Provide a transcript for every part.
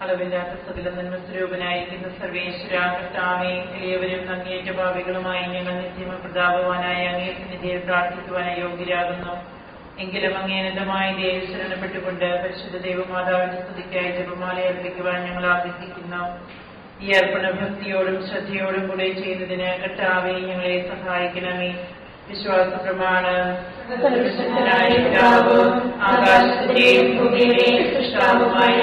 അളവില്ലാത്ത സകല നന്മസ്വരൂപനായിരിക്കുന്ന സർവേശ്വര കർത്താവേ, എളിയവരും അങ്ങേറ്റ ഭാവികളുമായി ഞങ്ങൾ നിത്യമ പ്രതാപവാനായ അങ്ങേ സന്നിധിയിൽ പ്രാർത്ഥിക്കുവാൻ യോഗ്യരാകുന്നു. എങ്കിലും അങ്ങേനതമായ ദേവി ശരണപ്പെട്ടുകൊണ്ട് പരിശുദ്ധ ദൈവമാതാവിന്റെ സ്തുതിക്കായി ജപമാല അർപ്പിക്കുവാൻ ഞങ്ങൾ ആഗ്രഹിക്കുന്നു. ഈ അർപ്പണ ഭക്തിയോടും ശ്രദ്ധയോടും കൂടെ ചെയ്യുന്നതിന് കർത്താവേ ഞങ്ങളെ സഹായിക്കണമേ. വിശ്വാസ പ്രമാണം. ആകാശത്തിന്റെയും ഭൂമിയുടെയും സൃഷ്ടാവുമായ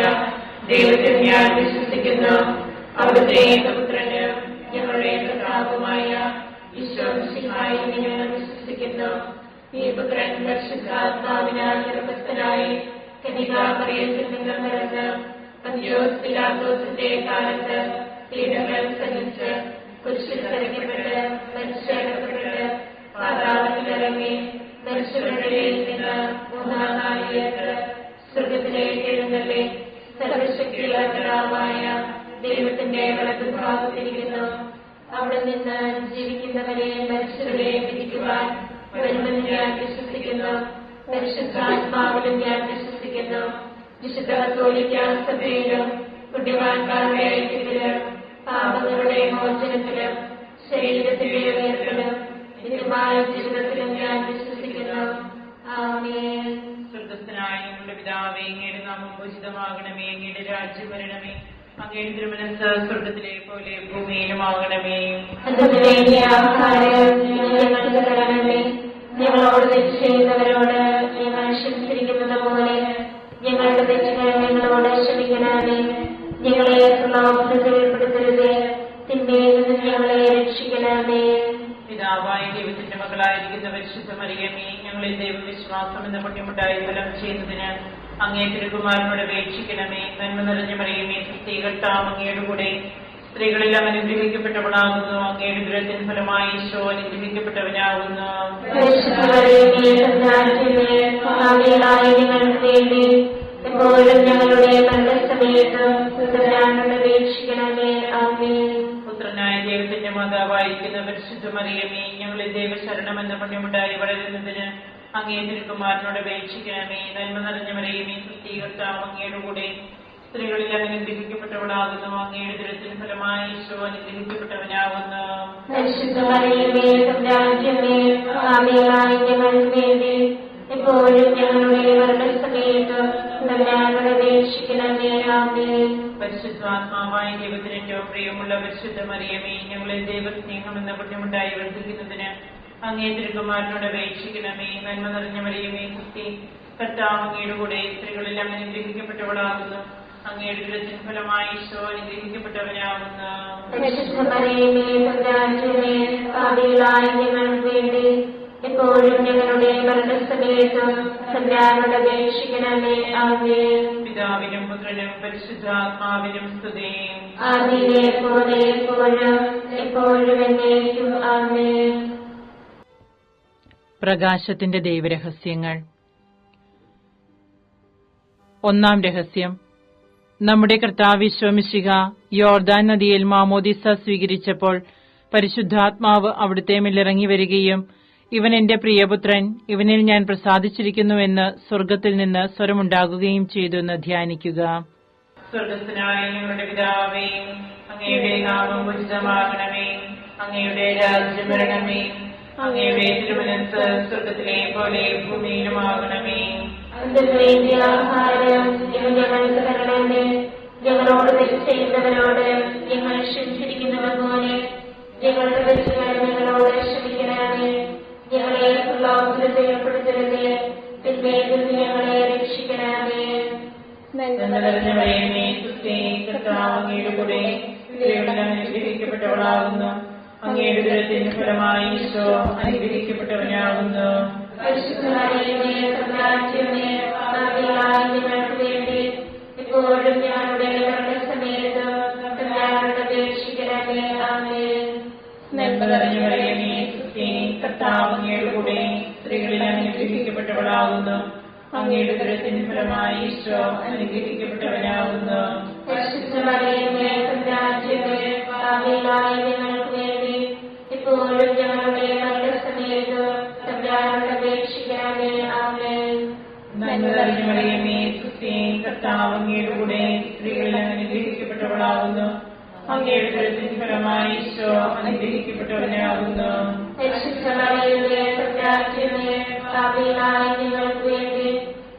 ദൈവത്തിൽ ഞാൻ വിശ്വസിക്കുന്നു. അവിടുത്തെ ഏകപുത്രന് ഞങ്ങളുടെ കർത്താവുമായ ഈശോമിശിഹായിൽ ഞങ്ങൾ വിശ്വസിക്കുന്നു. ഈ പുത്രൻ പരിശുദ്ധാത്മാവിനാൽ ഗർഭസ്ഥനായി കന്യകാമറിയത്തിൽ നിന്ന് പിറന്ന് പന്തിയോസ് പിലാത്തോസിന്റെ കാലത്ത് പീഡകൾ സഹിച്ച് കുരിശിൽ തറയ്ക്കപ്പെട്ട് മരിച്ചടക്കപ്പെട്ട് പാതാളത്തിലിറങ്ങി മരിച്ചവരുടെ നിന്ന് മൂന്നാം നാളിലേക്ക് സ്വർഗത്തിലേക്ക് എഴുന്നള്ളി സർവശക്തിയുള്ള പിതാവായ ദൈവത്തിന്റെ വലതുഭാഗത്തിരിക്കുന്നു. അവിടെ നിന്ന് ജീവിക്കുന്നവരെ മരിച്ചവരെ വിധിക്കുവാൻ വരുമെന്ന് ഞാൻ വിശ്വസിക്കുന്നു. പരിശുദ്ധാത്മാവിലും ഞാൻ വിശ്വസിക്കുന്നു. വിശുദ്ധ കത്തോലിക്കാ സഭയിലും പുണ്യവാന്മാരുടെ ഐക്യത്തിലും പാപങ്ങളുടെ മോചനത്തിലും ശരീരത്തിലെ ഉയർത്തലും നിത്യമായ ജീവിതത്തിലും ഞാൻ വിശ്വസിക്കുന്നു. ആമേൻ. സ്വർഗ്ഗസ്ഥനായ ഞങ്ങളുടെ പിതാവേ, അങ്ങയുടെ നാമം പൂജിതമാകണമേ. അങ്ങയുടെ രാജ്യം വരണമേ. അങ്ങയുടെ തിരുമനസ്സ് സ്വർഗ്ഗത്തിലെ പോലെ ഭൂമിയിലുമാകണമേ. ഞങ്ങൾക്ക് തരണമേ. ഞങ്ങളോട് തെറ്റ് ചെയ്യുന്നവരോട് ഞങ്ങൾ ക്ഷമിച്ചിരിക്കുന്നത് പോലെ ഞങ്ങളുടെ തെറ്റുകൾ ഞങ്ങളോട് ക്ഷമിക്കണമേ. ഞങ്ങളെ പ്രലോഭനത്തിൽ ഉൾപ്പെടുത്തരുതേ, തിന്മയിൽ നിന്ന് ഞങ്ങളെ രക്ഷിക്കണമേ. പിതാവായ ദൈവത്തിന്റെ മകളായിരിക്കുന്ന പരിശുദ്ധ മറിയമേ, ഞങ്ങളിൽ ദൈവവിശ്വാസം എന്ന പുണ്യമുണ്ടായി ഫലം ചെയ്യുന്നതിന് അങ്ങേ തിരുകുമാരനോട് അപേക്ഷിക്കണമേ. നന്മ നിറഞ്ഞ മറിയമേ, സ്ത്രീകർത്താവ് അങ്ങയുടെ കൂടെ സ്ത്രീകളെല്ലാം അനുഗ്രഹിക്കപ്പെട്ടവളാകുന്നു. അങ്ങയുടെ ദുരത്തിന് ഫലമായി ഈശോ അനുഗ്രഹിക്കപ്പെട്ടവനാകുന്നു. പുത്രനായ ദൈവത്തിന്റെ മാതാവായിരിക്കുന്ന പരിശുദ്ധ മറിയമേ, ഞങ്ങളിൽ ദൈവശരണം എന്ന പുണ്യമുണ്ടായി വളരുന്നതിന് അങ്ങേ തിരുകുമാരനോട് അപേക്ഷിക്കണമേ. നന്മ നിറഞ്ഞ മറിയമേ, സ്ത്രീകർത്താവ് അങ്ങയുടെ കൂടെ സ്ത്രീകളിൽ അനുഗ്രഹിക്കപ്പെട്ടവളാകുന്നു. അങ്ങയുടെ ദുരത്തിന് ഫലമായി ഈശോ അനുഗ്രഹിക്കപ്പെട്ടവനാകുന്നു. പരിശുദ്ധാത്മാവായ ദൈവത്തിന് ഏറ്റവും പ്രിയമുള്ള പരിശുദ്ധ മറിയമേ, ഞങ്ങളിൽ ദൈവസ്നേഹം എന്ന പുണ്യമുണ്ടായി വർദ്ധിക്കുന്നതിന് അങ്ങേ തിരുകുമാരനോട് അപേക്ഷിക്കണമേ. നന്മ നിറഞ്ഞ മറിയമേ, കുട്ടി കർത്താവ് അങ്ങയുടെ കൂടെ സ്ത്രീകളെല്ലാം അനുഗ്രഹിക്കപ്പെട്ടവളാകുന്നു. അങ്ങയുടെ ദുരത്തിന് ഫലമായി ഈശോ അനുഗ്രഹിക്കപ്പെട്ടവനാകുന്നു. എപ്പോഴും ഞങ്ങളുടെ മരണസമയത്തും തമ്പുരാനോട് അപേക്ഷിക്കണമേ. ആമേൻ. പിതാവിനും പുത്രനും പരിശുദ്ധാത്മാവിനും സ്തുതി. ആദിയിലെ പോലെ എപ്പോഴും എപ്പോഴും എന്നേക്കും. ആമേൻ. പ്രകാശത്തിന്റെ ദൈവരഹസ്യങ്ങൾ. ഒന്നാം രഹസ്യം. നമ്മുടെ കർത്താവ് ഈശോ മിശിഹ യോർദാൻ നദിയിൽ മാമോദിസ സ്വീകരിച്ചപ്പോൾ പരിശുദ്ധാത്മാവ് അവിടുത്തെ മേലിറങ്ങി വരികയും ഇവൻ എന്റെ പ്രിയപുത്രൻ, ഇവനിൽ ഞാൻ പ്രസാദിച്ചിരിക്കുന്നുവെന്ന് സ്വർഗ്ഗത്തിൽ നിന്ന് സ്വരമുണ്ടാകുകയും ചെയ്തു എന്ന് ധ്യാനിക്കുക. സ്വർഗ്ഗസ്ഥനായ ഞങ്ങളുടെ പിതാവേ, അങ്ങയുടെ നാമം പൂജിതമാകണമേ. അങ്ങയുടെ രാജ്യം വരണമേ. അങ്ങയുടെ തിരുമനസ്സ് സ്വർഗ്ഗത്തിലെ പോലെ ഭൂമിയിലുമാകണമേ. ഞങ്ങൾക്ക് തരണമേ. ഞങ്ങളോട് തെറ്റ് ചെയ്യുന്നവരോട് ഞങ്ങൾ ക്ഷമിച്ചിരിക്കുന്നത് പോലെ ഞങ്ങളുടെ തെറ്റുകൾ ഞങ്ങളോട് ക്ഷമിക്കണമേ. ഞങ്ങളെ പ്രലോഭനത്തിൽ ഉൾപ്പെടുത്തരുതേ, തിന്മയിൽ നിന്ന് ഞങ്ങളെ രക്ഷിക്കണമേ. അങ്ങയുടെ കൂടെ സ്ത്രീകളെല്ലാം അനുഗ്രഹിക്കപ്പെട്ടവളാകുന്നു. അങ്ങയുടെ ദുരത്തിന് ഫലമായി ഈശോ അനുഗ്രഹിക്കപ്പെട്ടവനാകുന്നു. ഞങ്ങൾക്ക് വേണ്ടി എപ്പോഴും ഞങ്ങളുടെ മരണസമയത്ത് തമ്പുരാനോട് അപേക്ഷിക്കണമേ. ആമേൻ. കർത്താവ് അങ്ങയുടെ കൂടെ സ്ത്രീകളെല്ലാം അനുഗ്രഹിക്കപ്പെട്ടവളാകുന്നു. അങ്ങയുടെ ദുരത്തിന് ഫലമായി ഈശോ അനുഗ്രഹിക്കപ്പെട്ടവനാകുന്നു. ഞങ്ങൾക്ക് വേണ്ടി എപ്പോഴും ഞങ്ങളുടെ മരണസമയത്ത് തമ്പുരാനോട് അപേക്ഷിക്കണമേ. ആമേൻ. കർത്താവ് അങ്ങയുടെ കൂടെ സ്ത്രീകളെല്ലാം അനുഗ്രഹിക്കപ്പെട്ടവളാകുന്നു. അങ്ങയുടെ ഉദരത്തിൻ ഫലമായി ഈശോ അനുഗ്രഹിക്കപ്പെട്ടവനാകുന്നു. പരിശുദ്ധ മറിയമേ തമ്പുരാന്റമ്മേ പാപികളായ ഞങ്ങൾക്ക് വേണ്ടി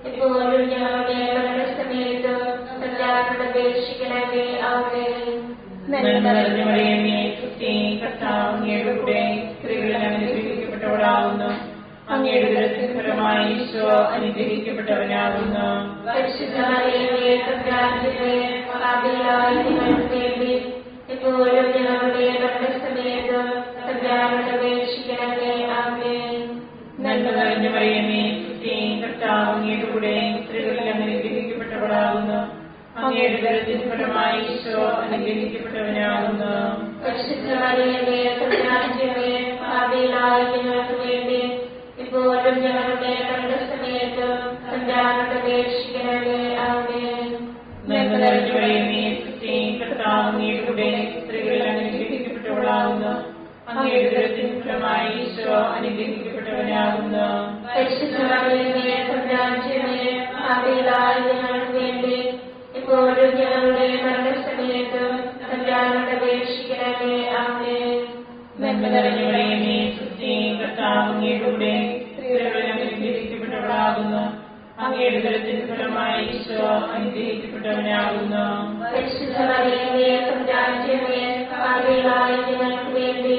ഇപ്പോഴും ഞങ്ങളുടെ മരണസമയത്തും തമ്പുരാനോട് അപേക്ഷിക്കണമേ. ആമേൻ. നന്മ നിറഞ്ഞ മറിയമേ സുസ്തി, കർത്താവ് അങ്ങയുടെ കൂടെ സ്ത്രീകളിൽ അനുഗ്രഹിക്കപ്പെട്ടവളാകുന്നു. അങ്ങയുടെ ഉദരത്തിൻ ഫലമായി ഈശോ അനുഗ്രഹിക്കപ്പെട്ടവനാകുന്നു. പരിശുദ്ധ മറിയമേ തമ്പുരാന്റമ്മേ പാപികളായ ഞങ്ങൾക്ക് വേണ്ടി ഇപ്പോഴും ഞങ്ങളുടെ മരണസമയത്തും തമ്പുരാനോട് അപേക്ഷിക്കണമേ. ആമേൻ. നന്മ നിറഞ്ഞ മറിയമേ സുസ്തി, കർത്താവ് അങ്ങയുടെ കൂടെ സ്ത്രീകളിൽ അനുഗ്രഹിക്കപ്പെട്ടവളാകുന്നു. അങ്ങയുടെ ഉദരത്തിൻ ഫലമായി ഈശോ അനുഗ്രഹിക്കപ്പെട്ടവനാകുന്നു. പരിശുദ്ധ മറിയമേ തമ്പുരാന്റമ്മേ പാപികളായ ഞങ്ങൾക്ക് വേണ്ടി ഇപ്പോഴും ഞങ്ങളുടെ മരണസമയത്തും തമ്പുരാനോട് അപേക്ഷിക്കണമേ. ആമേൻ. നന്മ നിറഞ്ഞ മറിയമേ സുസ്തി, കർത്താവ് അങ്ങയുടെ കൂടെ സ്ത്രീകളിൽ അനുഗ്രഹിക്കപ്പെട്ടവളാകുന്നു. അങ്ങയുടെ ഉദരത്തിൻ ഫലമായി ഈശോ അനുഗ്രഹിക്കപ്പെട്ടവനാകുന്നു. പരിശുദ്ധ മറിയമേ തമ്പുരാന്റമ്മേ പാപികളായ ഞങ്ങൾക്ക് വേണ്ടി ഇപ്പോഴും ഞങ്ങളുടെ മരണസമയത്തും തമ്പുരാനോട് അപേക്ഷിക്കണമേ. ആമേൻ. നന്മ നിറഞ്ഞ മറിയമേ സുസ്തി, കർത്താവ് അങ്ങയുടെ കൂടെ സ്ത്രീകളിൽ അനുഗ്രഹിക്കപ്പെട്ടവളാകുന്നു. അങ്ങയുടെ ഉദരത്തിൻ ഫലമായി ഈശോ അനുഗ്രഹിക്കപ്പെട്ടവനാകുന്നു. പരിശുദ്ധ മറിയമേ തമ്പുരാന്റമ്മേ പാപികളായ ഞങ്ങൾക്ക് വേണ്ടി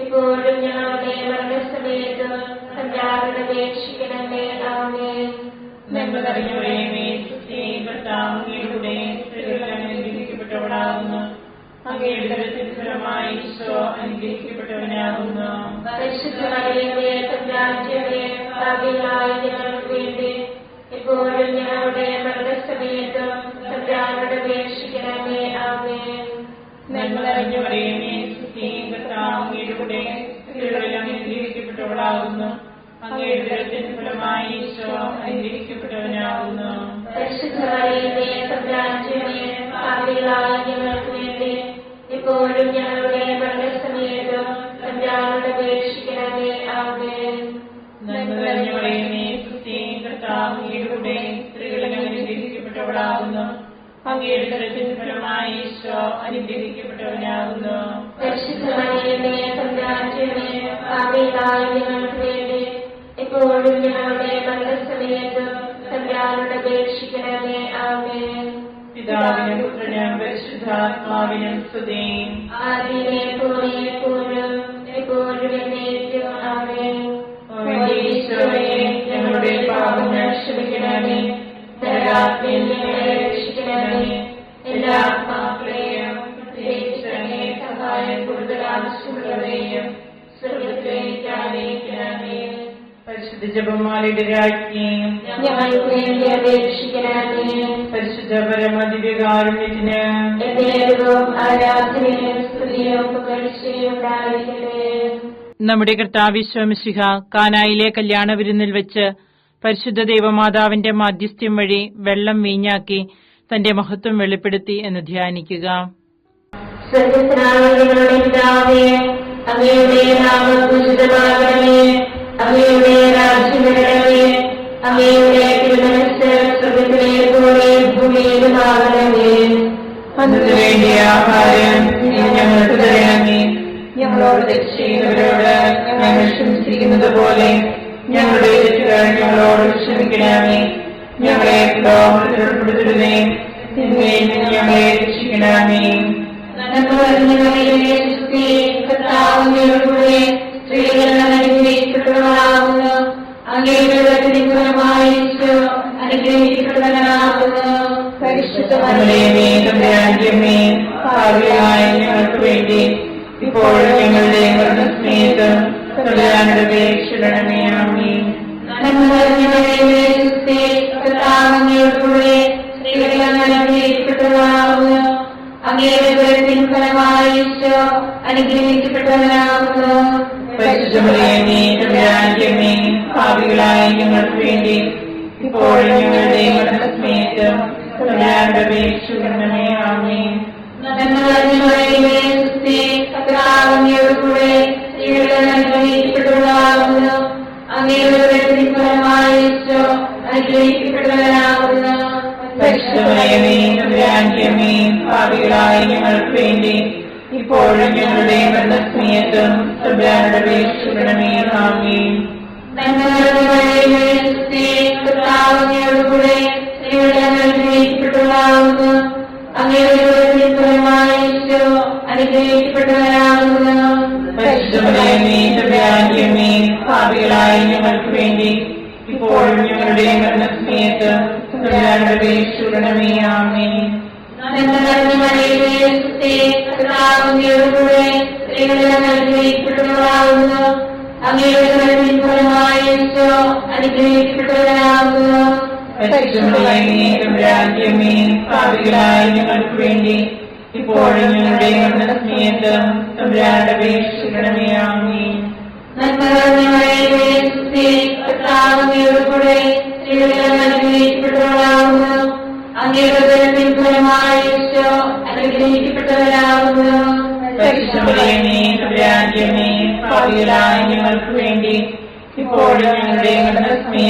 ഇപ്പോഴും ഞങ്ങളുടെ മരണസമയത്തും തമ്പുരാനോട് അപേക്ഷിക്കണമേ. ആമേൻ. നന്മ നിറഞ്ഞ മറിയമേ സുസ്തി, കർത്താവ് അങ്ങയുടെ കൂടെ സ്ത്രീകളിൽ അനുഗ്രഹിക്കപ്പെട്ടവളാകുന്നു. അങ്ങയുടെ ഉദരത്തിൻ ഫലമായി ഈശോ അനുഗ്രഹിക്കപ്പെട്ടവനാകുന്നു. പരിശുദ്ധ മറിയമേ തമ്പുരാന്റമ്മേ പാപികളായ ഞങ്ങൾക്ക് വേണ്ടി ഇപ്പോഴും ഞങ്ങളുടെ മരണസമയത്തും തമ്പുരാനോട് അപേക്ഷിക്കണമേ. ആമേൻ. നന്മ നിറഞ്ഞ മറിയമേ സുസ്തി, കർത്താവ് അങ്ങയുടെ കൂടെ സ്ത്രീകളിൽ അനുഗ്രഹിക്കപ്പെട്ടവളാകുന്നു. അങ്ങയുടെ ഉദരത്തിൻ ഫലമായി ഈശോ അനുഗ്രഹിക്കപ്പെട്ടവനാകുന്നു. പരിശുദ്ധ മറിയമേ തമ്പുരാന്റമ്മേ പാപികളായ ഞങ്ങൾക്ക് വേണ്ടി ഇപ്പോഴും ഞങ്ങളുടെ മരണസമയത്തും തമ്പുരാനോട് അപേക്ഷിക്കണമേ. ആമേൻ. നന്മ നിറഞ്ഞ മറിയമേ സുസ്തി, കർത്താവ് അങ്ങയുടെ കൂടെ സ്ത്രീകളിൽ അനുഗ്രഹിക്കപ്പെട്ടവളാകുന്നു. അങ്ങയുടെ ഉദരത്തിൻ ഫലമായി ഈശോ അനുഗ്രഹിക്കപ്പെട്ടവനാകുന്നു. പരിശുദ്ധ മറിയമേ തമ്പുരാന്റമ്മേ പാപികളായ ഞങ്ങൾക്ക് വേണ്ടി ഇപ്പോഴും ഞങ്ങളുടെ മരണസമയത്തും തമ്പുരാനോട് അപേക്ഷിക്കണമേ. ആമേൻ. പിതാവിനും പുത്രനും പരിശുദ്ധാത്മാവിനും സ്തുതി. ആദിയിലെ പോലെ എപ്പോഴും എപ്പോഴും എന്നേക്കും. ആമേൻ. ഈശോയെ ഞങ്ങളുടെ പാപങ്ങൾ ക്ഷമിക്കണമേ. നരകാഗ്നിയിൽ ഞങ്ങളെ രക്ഷിക്കണമേ. എല്ലാ ആത്മാക്കളെയും പ്രത്യേകിച്ച് അങ്ങേ സഹായം കൂടുതൽ ആവശ്യമുള്ളവരെയും സ്വർഗ്ഗത്തിലേക്ക് ആനയിക്കണമേ. പരിശുദ്ധ ജപമാലയുടെ രാജ്ഞിയും ഞങ്ങൾക്ക് വേണ്ടി അപേക്ഷിക്കണമേ. പരിശുദ്ധ പരമദിവ്യകാരുണ്യത്തിന് എന്നേരവും ആരാധനയും സ്തുതിയും പുകഴ്ചയും ഉണ്ടായിരിക്കട്ടെ. നമ്മുടെ കർത്താവ് ഈശോ മിശിഹ കാനായിലെ കല്യാണ വിരുന്നിൽ വെച്ച് പരിശുദ്ധ ദൈവമാതാവിന്റെ മാധ്യസ്ഥ്യം വഴി വെള്ളം വീഞ്ഞാക്കി തന്റെ മഹത്വം വെളിപ്പെടുത്തി എന്ന് ധ്യാനിക്കുക. സ്വർഗ്ഗസ്ഥനായ പിതാവേ, അങ്ങയുടെ നാമം പൂജിതമാകണമേ. അങ്ങയുടെ രാജ്യം വരണമേ. അങ്ങയുടെ തിരുമനസ്സ് സ്വർഗ്ഗത്തിലെ പോലെ ഭൂമിയിലുമാകണമേ. അന്നു വേണ്ടിയ ആഹാരം ഞങ്ങൾക്ക് തരണമേ. ഞങ്ങളോട് തെറ്റ് ചെയ്യുന്നവരോട് ഞങ്ങൾ ക്ഷമിച്ചിരിക്കുന്നത് പോലെ ഞങ്ങളുടെ തെറ്റുകൾ ഞങ്ങളോട് ക്ഷമിക്കണമേ. ഞങ്ങളെ പ്രലോഭനത്തിൽ ഉൾപ്പെടുത്തരുതേ, തിന്മയിൽ നിന്ന് ഞങ്ങളെ രക്ഷിക്കണമേ. നന്മ നിറഞ്ഞ മറിയമേ സുസ്തി, കർത്താവ് അങ്ങയുടെ കൂടെ സ്ത്രീകൾ അനുഗ്രഹിക്കപ്പെട്ടവളാകുന്നു. അങ്ങയുടെ ഉദരത്തിൻ ഫലമായി ഈശോ അനുഗ്രഹിക്കപ്പെട്ടവനാകുന്നു. പരിശുദ്ധ മറിയമേ തമ്പുരാന്റമ്മേ, പാപികളായ ഞങ്ങൾക്ക് വേണ്ടി ഇപ്പോഴും ഞങ്ങളുടെ മരണസമയത്ത് തമ്പുരാനോട് അപേക്ഷിക്കണമേ. ആമേൻ. നന്മ നിറഞ്ഞ മറിയമേ സുസ്തി, കർത്താവ് അങ്ങയുടെ കൂടെ സ്ത്രീകൾ അനുഗ്രഹിക്കപ്പെട്ടവളാകുന്നു. അങ്ങയുടെ ഉദരത്തിൻ ഫലമായി ഈശോ അനുഗ്രഹിക്കപ്പെട്ടവനാകുന്നു. പരിശുദ്ധ മറിയമേ തമ്പുരാന്റമ്മേ, പാപികളായ ഞങ്ങൾക്ക് വേണ്ടി ഇപ്പോഴും ഞങ്ങളുടെ മരണസമയത്ത് തമ്പുരാനോട് അപേക്ഷിക്കണമേ. ആമേൻ. നന്മ നിറഞ്ഞ മറിയമേ സുസ്തി, കർത്താവ് അങ്ങയുടെ കൂടെ സ്ത്രീകൾ അനുഗ്രഹിക്കപ്പെട്ടവളാകുന്നു. അങ്ങയുടെ ഉദരത്തിൻ ഫലമായി ഈശോ അനുഗ്രഹിക്കപ്പെട്ടവനാകുന്നു. പരിശുദ്ധ മറിയമേ തമ്പുരാന്റമ്മേ, പാപികളായ ഞങ്ങൾക്ക് വേണ്ടി ഇപ്പോഴും ഞങ്ങളുടെ മരണസമയത്തും തമ്പുരാനോട് അപേക്ഷിക്കണമേ. ആമേൻ. പാപികളായ ഞങ്ങൾക്ക് വേണ്ടി ഇപ്പോഴും ഞങ്ങളുടെ മരണസമയത്ത് തമ്പുരാനോട് അപേക്ഷിക്കണമേ. ആമേൻ. പാപികളായ ഞങ്ങൾക്ക് വേണ്ടി ഇപ്പോഴും ഞങ്ങളുടെ മരണസമയത്ത് തമ്പുരാനോട് അപേക്ഷിക്കണമേ. ആമേൻ. പാപികളായ ഞങ്ങൾക്ക് വേണ്ടി ഇപ്പോഴും ഞങ്ങളുടെ മരണസമയത്ത് തമ്പുരാനോട് അപേക്ഷിക്കണമേ. ആമേൻ. പാപികളായ ഞങ്ങൾക്ക് വേണ്ടി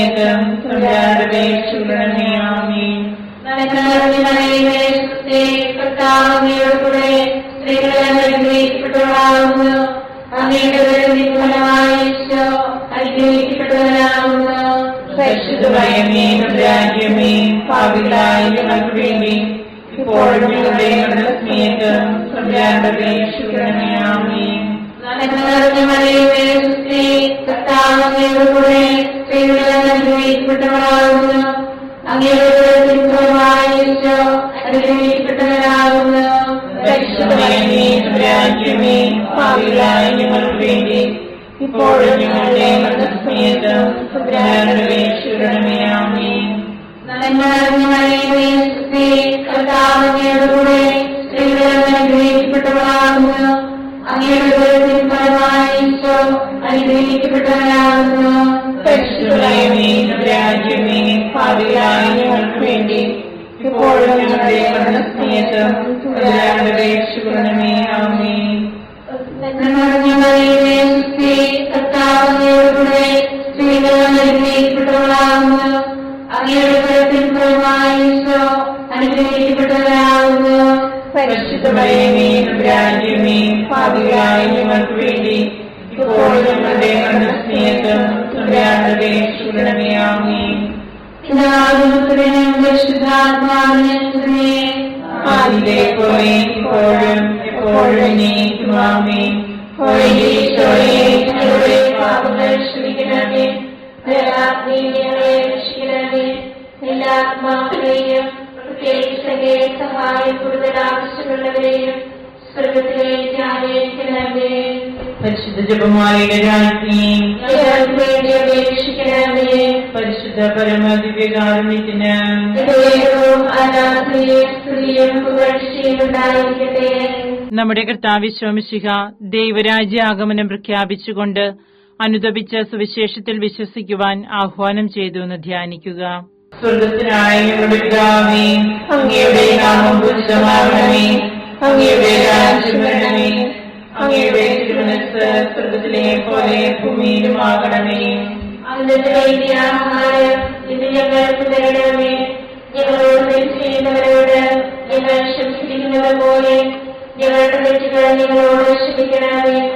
ഇപ്പോഴും ഞങ്ങളുടെ മരണസമയത്ത് തമ്പുരാനോട് അപേക്ഷിക്കണമേ. ആമേൻ. പാപികളായ ഞങ്ങൾക്ക് വേണ്ടി ഇപ്പോഴും ഞങ്ങളുടെ മരണസമയത്ത് തമ്പുരാനോട് അപേക്ഷിക്കണമേ. ആമേൻ. പാപികളായ ഞങ്ങൾക്ക് വേണ്ടി ഇപ്പോഴും ഞങ്ങളുടെ മരണസമയത്ത് തമ്പുരാനോട് അപേക്ഷിക്കണമേ. ആമേൻ. പാപികളായ ഞങ്ങൾക്ക് വേണ്ടി ഇപ്പോഴും ഞങ്ങളുടെ മരണസമയത്ത് തമ്പുരാനോട് അപേക്ഷിക്കണമേ. ആമേൻ. ആദിയിലെ പോലെ ഇപ്പോഴും എപ്പോഴും എന്നേക്കും. ആമേൻ. ഞങ്ങളുടെ പാപങ്ങൾ ക്ഷമിക്കണമേ. എല്ലാ ആത്മാക്കളെയും പ്രത്യേകിച്ച് സഹായം കൂടുതൽ ആവശ്യമുള്ളവരെയും സ്വർഗത്തിലേക്ക് ആനയിക്കണമേ. പരിശുദ്ധ ജപമാലയുടെ രാജ്ഞി വേണ്ടി അപേക്ഷിക്കണമേ. പരിശുദ്ധ പരമദിവ്യകാരുണ്യത്തിന് നമ്മുടെ കർത്താവ് ശോമിശിഹ ദൈവരാജ്യ ആഗമനം പ്രഖ്യാപിച്ചുകൊണ്ട് അനുദപിച്ച സുവിശേഷത്തിൽ വിശ്വസിക്കുവാൻ ആഹ്വാനം ചെയ്തു എന്ന് ധ്യാനിക്കുക. സ്വർഗത്തിനായ ഞങ്ങളുടെ പിതാവേ, അങ്ങയുടെ നാമം പൂജിതമാകണമേ. അങ്ങയുടെ രാജ്യം വരണമേ. അങ്ങയുടെ തിരുമനസ്സ് സ്വർഗത്തിലെ പോലെ ഭൂമിയിലുമാകണമേ. ആഹാരം ഇത് ഞങ്ങൾക്ക് തരണമേ. ഞങ്ങളോട് തെറ്റ് ചെയ്യുന്നവരോട് ഞങ്ങൾ ക്ഷമിച്ചിരിക്കുന്നത് പോലെ ഞങ്ങളുടെ തെറ്റുകൾ ഞങ്ങളോട് ക്ഷമിക്കണമേ.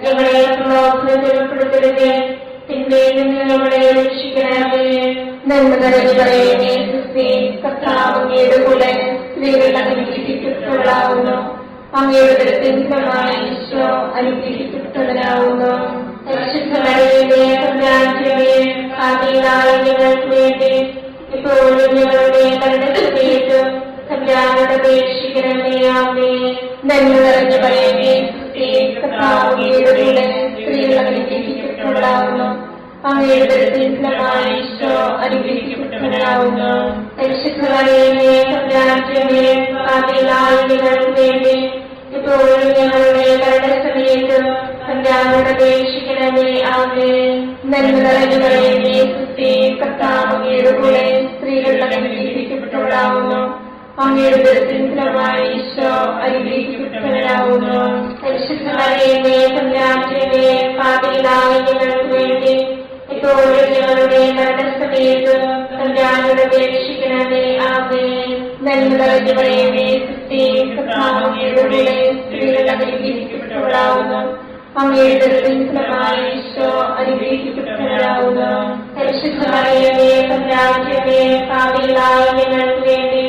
ഞങ്ങളെ പ്രലോഭനത്തിൽ ഉൾപ്പെടുത്തരുത്, തിന്മയിൽ നിന്ന് ഞങ്ങളെ രക്ഷിക്കണമേ. നന്മ നിറഞ്ഞു പറയുന്നേ ക്രിസ്തേ, കർത്താവ് അങ്ങയുടെ കൂടെ സ്ത്രീകൾ അനുഗ്രഹിക്കപ്പെട്ടവളാവുന്നു. അങ്ങയുടെ ദൃത്തിൻ ഫലമായി ഈശോ അനുഗ്രഹിക്കപ്പെട്ടവനാവുന്നു. പരിശുദ്ധ മറിയമേ, തമ്പുരാന്റമ്മേ, പാപികളായ ഞങ്ങൾക്ക് വേണ്ടി ഇപ്പോഴും ഞങ്ങളുടെ മരണസമയത്തും തമ്പുരാനോട് അപേക്ഷിക്കണമേ. ആമേൻ. നന്മ നിറഞ്ഞു പറയുന്നേ ക്രിസ്തേ, കർത്താവ് അങ്ങയുടെ കൂടെ സ്ത്രീകൾ അനുഗ്രഹിക്കപ്പെട്ടവളാവുന്നു. അങ്ങയുടെ ദൃത്തിൻ ഫലമായി ഈശോ അനുഗ്രഹിക്കപ്പെട്ടവനാവുന്നു. പരിശുദ്ധ മറിയമേ, തമ്പുരാന്റമ്മേ, പാപികളായ ഞങ്ങൾക്ക് വേണ്ടി ഇപ്പോഴും ഞങ്ങളുടെ മരണസമയത്തും തമ്പുരാനോട് അപേക്ഷിക്കണമേ. ആമേൻ. നന്മ നിറഞ്ഞു പറയുന്നേ ക്രിസ്തേ, കർത്താവ് അങ്ങയുടെ കൂടെ സ്ത്രീകൾ അനുഗ്രഹിക്കപ്പെട്ടവളാവുന്നു. അങ്ങയുടെ ദൃത്തിൻ ഫലമായി ഈശോ അനുഗ്രഹിക്കപ്പെട്ടവനാവുന്നു. പരിശുദ്ധ മറിയമേ, തമ്പുരാന്റമ്മേ, പാപികളായ ഞങ്ങൾക്ക് വേണ്ടി ഇപ്പോഴും ഞങ്ങളുടെ മരണസമയത്തും തമ്പുരാനോട് അപേക്ഷിക്കണമേ. ആമേൻ. നന്മ നിറഞ്ഞു പറയുന്നേ ക്രിസ്തേ, കർത്താവ് അങ്ങയുടെ കൂടെ സ്ത്രീകൾ അനുഗ്രഹിക്കപ്പെട്ടവളാകുന്നു. അങ്ങയുടെ ഫലമായ ഈശോ അനുഗ്രഹിക്കപ്പെട്ടവരാകുന്നു. പരിശുദ്ധ മറിയമേ തമ്പുരാന്റമ്മേ, പാപികളായ ഞങ്ങൾക്ക് വേണ്ടി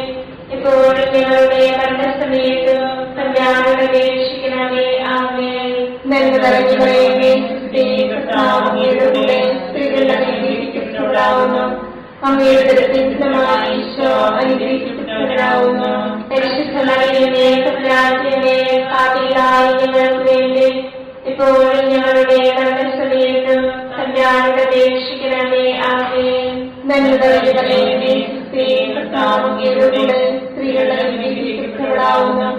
ഇപ്പോഴും ഞങ്ങളുടെ മരണസമയത്ത് തമ്പുരാനോട് അപേക്ഷിക്കണമേ. ആമേൻ. നന്മ നിറഞ്ഞ മറിയമേ, കർത്താവ് അങ്ങയുടെ കൂടെ സ്ത്രീകൾ അനുഗ്രഹിക്കപ്പെട്ടവളാകുന്നു. അങ്ങയുടെ ഫലമായ ഈശോ അനുഗ്രഹിക്കപ്പെട്ടവരാകുന്നു. പരിശുദ്ധ മറിയമേ തമ്പുരാന്റമ്മേ, പാപികളായ ഞങ്ങൾക്ക് വേണ്ടി ഇപ്പോഴും ഞങ്ങളുടെ മരണസമയത്ത് തമ്പുരാനോട് അപേക്ഷിക്കണമേ. ആമേൻ. നന്മ നിറഞ്ഞ മറിയമേ, കർത്താവ് അങ്ങയുടെ കൂടെ സ്ത്രീകൾ അനുഗ്രഹിക്കപ്പെട്ടവളാകുന്നു.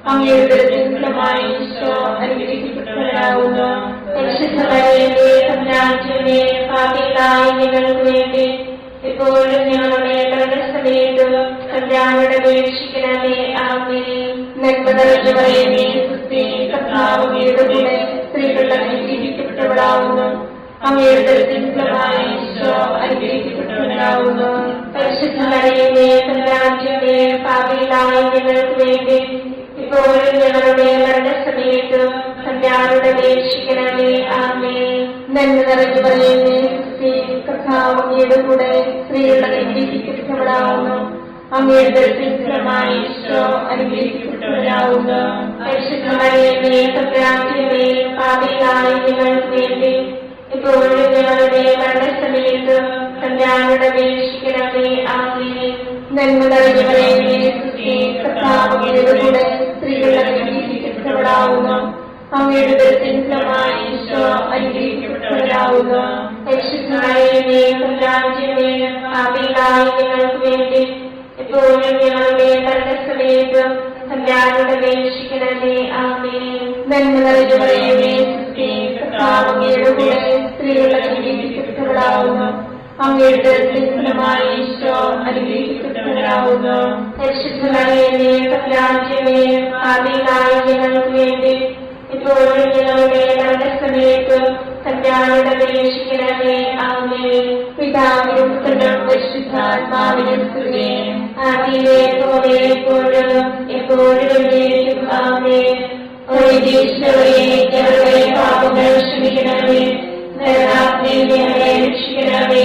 അങ്ങയുടെ ഫലമായ ഈശോ അനുഗ്രഹിക്കപ്പെട്ടവരാകുന്നു. പരിശുദ്ധ മറിയമേ തമ്പുരാന്റമ്മേ, പാപികളായ ഞങ്ങൾക്ക് വേണ്ടി ഇപ്പോഴും ഞങ്ങളുടെ മരണസമയത്ത് തമ്പുരാനോട് അപേക്ഷിക്കണമേ. ആമേൻ. നന്മ നിറഞ്ഞ മറിയമേ, കർത്താവ് അങ്ങയുടെ കൂടെ സ്ത്രീകൾ അനുഗ്രഹിക്കപ്പെട്ടവളാകുന്നു. അങ്ങയുടെ ഫലമായ ഈശോ അനുഗ്രഹിക്കപ്പെട്ടവരാകുന്നു. പരിശുദ്ധ മറിയമേ തമ്പുരാന്റമ്മേ, പാപികളായ ഞങ്ങൾക്ക് വേണ്ടി ഇപ്പോഴും ഞങ്ങളുടെ മരണസമയത്ത് തമ്പുരാനോട് അപേക്ഷിക്കണമേ. ആമേൻ. നന്മ നിറഞ്ഞ മറിയമേ, കർത്താവ് അങ്ങയുടെ കൂടെ സ്ത്രീകൾ അനുഗ്രഹിക്കപ്പെട്ടവളാകുന്നു. അങ്ങയുടെ ഫലമായ ഈശോ അനുഗ്രഹിക്കപ്പെട്ടവരാകുന്നു. പരിശുദ്ധ മറിയമേ തമ്പുരാന്റമ്മേ, പാപികളായ ഞങ്ങൾക്ക് വേണ്ടി ഇപ്പോഴും ഞങ്ങളുടെ മരണസമയത്ത് തമ്പുരാനോട് അപേക്ഷിക്കണമേ. ആമേൻ. നന്മ നിറഞ്ഞ മറിയമേ, കർത്താവ് അങ്ങയുടെ കൂടെ സ്ത്രീകൾ അനുഗ്രഹിക്കപ്പെട്ടവളാകുന്നു. അങ്ങയുടെ ഫലമായ ഈശോ അനുഗ്രഹിക്കപ്പെട്ടവരാകുന്നു. പരിശുദ്ധ മറിയമേ തമ്പുരാന്റമ്മേ, പാപികളായ ഞങ്ങൾക്ക് വേണ്ടി ഇപ്പോഴും ഞങ്ങളുടെ മരണസമയത്ത് തമ്പുരാനോട് അപേക്ഷിക്കണമേ. ആമേൻ. നന്മ നിറഞ്ഞ മറിയമേ, കർത്താവ് അങ്ങയുടെ കൂടെ സ്ത്രീകൾ അനുഗ്രഹിക്കപ്പെട്ടവളാകുന്നു. അങ്ങയുടെ ഫലമായ ഈശോ അനുഗ്രഹിക്കപ്പെട്ടവരാകുന്നു. പരിശുദ്ധ മറിയമേ തമ്പുരാന്റമ്മേ, പാപികളായ ഞങ്ങൾക്ക് വേണ്ടി ഇപ്പോഴും ഞങ്ങളുടെ മരണസമയത്ത് തമ്പുരാനോട് അപേക്ഷിക്കണമേ. ആമേൻ. പിതാവിനും പുത്രനും പരിശുദ്ധാത്മാവിനും സ്തുതി. ആദിയിലെ പോലെ എപ്പോഴും എപ്പോഴും എന്നേക്കും. ആമേൻ. ഈശോയെ ഞങ്ങളുടെ പാപങ്ങൾ ക്ഷമിക്കണമേ. നരകാഗ്നിയിൽ ഞങ്ങളെ രക്ഷിക്കണമേ.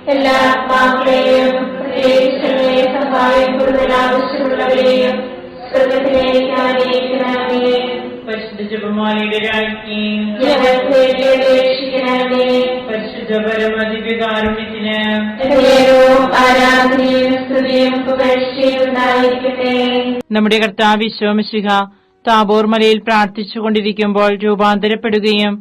എല്ലാ ആത്മാക്കളെയും പ്രത്യേകിച്ച് സഹായം കൂടുതൽ ആവശ്യമുള്ളവരെയും സ്വർഗ്ഗത്തിലേക്ക് ആനയിക്കണമേ. പരിശുദ്ധ ജപമാലയുടെ രാജ്ഞി ഞങ്ങൾക്ക് വേണ്ടി അപേക്ഷിക്കണമേ. പരിശുദ്ധ പരമദിവ്യകാരുണ്യത്തിന് ആരാധനയും സ്തുതിയും പുകഴ്ചയും ഉണ്ടായിരിക്കട്ടെ. നമ്മുടെ കർത്താവ് ഈശോ മിശിഹ താബോർ മലയിൽ പ്രാർത്ഥിച്ചുകൊണ്ടിരിക്കുമ്പോൾ രൂപാന്തരപ്പെടുകയും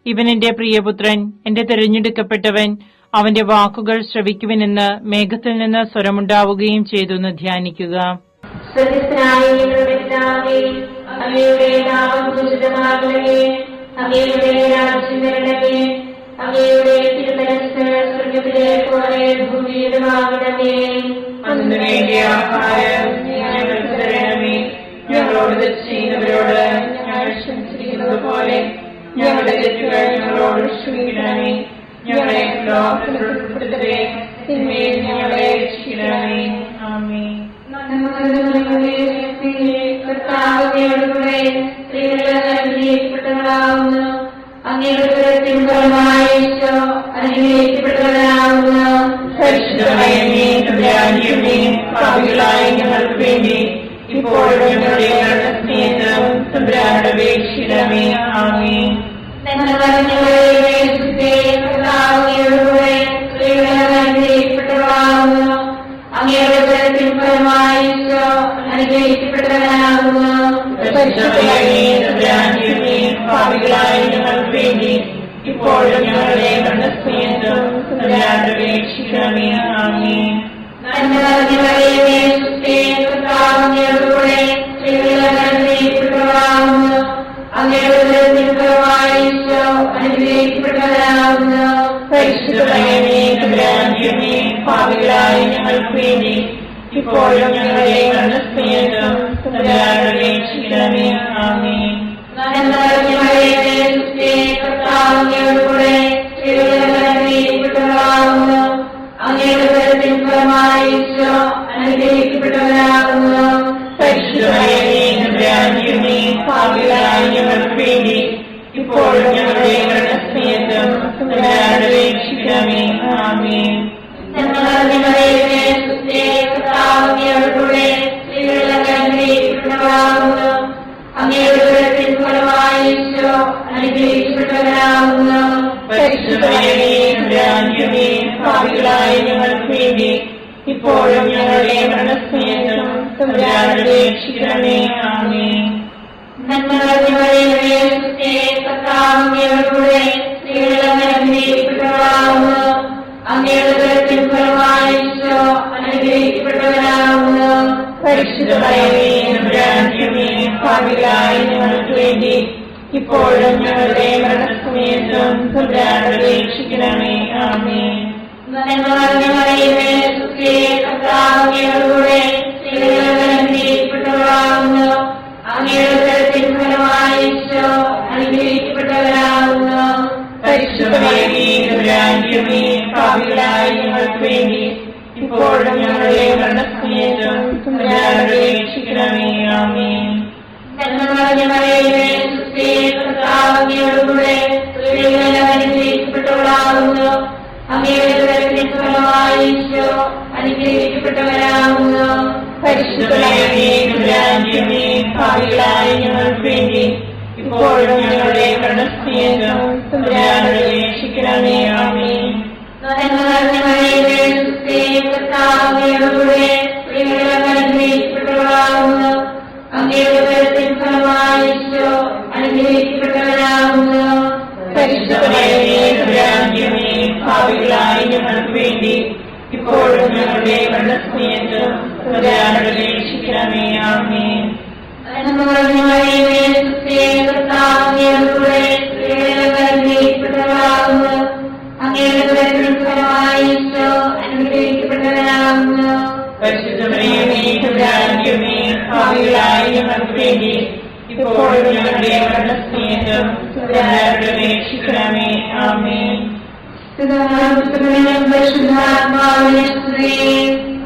ഇവൻ എന്റെ പ്രിയപുത്രൻ, എന്റെ തെരഞ്ഞെടുക്കപ്പെട്ടവൻ, അവന്റെ വാക്കുകൾ ശ്രവിക്കുവനെന്ന് മേഘത്തിൽ നിന്ന് സ്വരമുണ്ടാവുകയും ചെയ്തു എന്ന് ധ്യാനിക്കുക. അങ്ങയുടെ നാമം പൂജിതമാകണമേ. അങ്ങയുടെ രാജ്യം വരണമേ. അങ്ങയുടെ തിരുമനസ്സ് സ്വർഗ്ഗത്തിലെ പോലെ ഭൂമിയിലുമാകണമേ. അന്ന് വേണ്ടിയ ആഹാരം ഞങ്ങൾക്ക് തരണമേ. ഞങ്ങളോട് തെറ്റ് ചെയ്യുന്നവരോട് ഞങ്ങൾ ക്ഷമിച്ചിരിക്കുന്നത് പോലെ ഞങ്ങളുടെ തെറ്റുകൾ ഞങ്ങളോട് ക്ഷമിക്കണമേ. ഞങ്ങളെ ഉൾപ്പെടുത്തേ, തിന്മയിൽ ഞങ്ങളെ രക്ഷിക്കണമേ. ആമേൻ. കർത്താവിനോടുകൂടെ സ്ത്രീകൾ അനുഗ്രഹിക്കപ്പെട്ടവളാകുന്നു. അങ്ങയുടെ ഫലമായ ഈശോ അനുഗ്രഹിക്കപ്പെട്ടവരാകുന്നു. പരിശുദ്ധ മറിയമേ തമ്പുരാന്റമ്മേ, പാപികളായ ഞങ്ങൾക്ക് വേണ്ടി ഇപ്പോഴും ഞങ്ങളുടെ മരണസമയത്ത് തമ്പുരാനോട് അപേക്ഷിക്കണമേ. ആമേൻ. കർത്താവിനോടുകൂടെ സ്ത്രീകൾ അനുഗ്രഹിക്കപ്പെട്ടവളാകുന്നു. അങ്ങയുടെ ഫലമായ ഈശോ അനുഗ്രഹിക്കപ്പെട്ടവരാകുന്നു. പാപികളായ ഞങ്ങൾക്ക് വേണ്ടി ഇപ്പോഴും ഞങ്ങളുടെ മരണസമയത്ത് തമ്പുരാനോട് അപേക്ഷിക്കണമേ. ആമേൻ. കർത്താവിനോടുകൂടെ സ്ത്രീകൾ അനുഗ്രഹിക്കപ്പെട്ടവളാകുന്നു. അങ്ങയുടെ ഫലമായ ഈശോ അനുഗ്രഹിക്കപ്പെട്ടവരാകുന്നു. പാപികളായ ഞങ്ങൾക്ക് വേണ്ടി ഇപ്പോഴും ഞങ്ങളുടെ മരണസമയത്ത് തമ്പുരാനോട് അപേക്ഷിക്കണമേ. ആമേൻ. കർത്താവിനോടുകൂടെ സ്ത്രീകൾ അനുഗ്രഹിക്കപ്പെട്ടവളാകുന്നു. അങ്ങയുടെ ഫലമായ ഈശോ ഭാവികളായി ഞങ്ങൾക്ക് വേണ്ടി ഇപ്പോഴും ഞങ്ങളുടെ മരണസമയത്തും തമ്പുരാനോട് അപേക്ഷിക്കണമേ. ആമേൻ. ഭാവികളായ ഞങ്ങൾക്ക് വേണ്ടി ഇപ്പോഴും ഞങ്ങളുടെ മരണസമയത്തും തമ്പുരാനോട് അപേക്ഷിക്കണമേ. ആമേൻ. ഭാവികളായ ഞങ്ങൾക്ക് വേണ്ടി ഇപ്പോഴും ഞങ്ങളുടെ മരണസമയത്തും തമ്പുരാനോട് അപേക്ഷിക്കണമേ. ആമേൻ. ഭാവികളായ ഞങ്ങൾക്ക് വേണ്ടി ഇപ്പോഴും ഞങ്ങളുടെ മരണസമയത്തും തമ്പുരാനോട് അപേക്ഷിക്കണമേ. ആമേൻ. ഭാവികളായ ഞങ്ങൾക്ക് വേണ്ടി ഇപ്പോഴും ഞങ്ങളുടെ മരണസമയത്തും തമ്പുരാനോട് അപേക്ഷിക്കണമേ. ആമേൻ. ഭാവികളായ ഞങ്ങൾക്ക് വേണ്ടി ഇപ്പോഴും ഞങ്ങളുടെ മരണസമയത്തും തമ്പുരാനോട് അപേക്ഷിക്കണമേ. ആമേൻ. ഭാവികളായ ഞങ്ങൾക്ക് വേണ്ടി ഇപ്പോഴും ഞങ്ങളുടെ മരണസമയത്തും തമ്പുരാനോട് അപേക്ഷിക്കണമേ. ആമേൻ.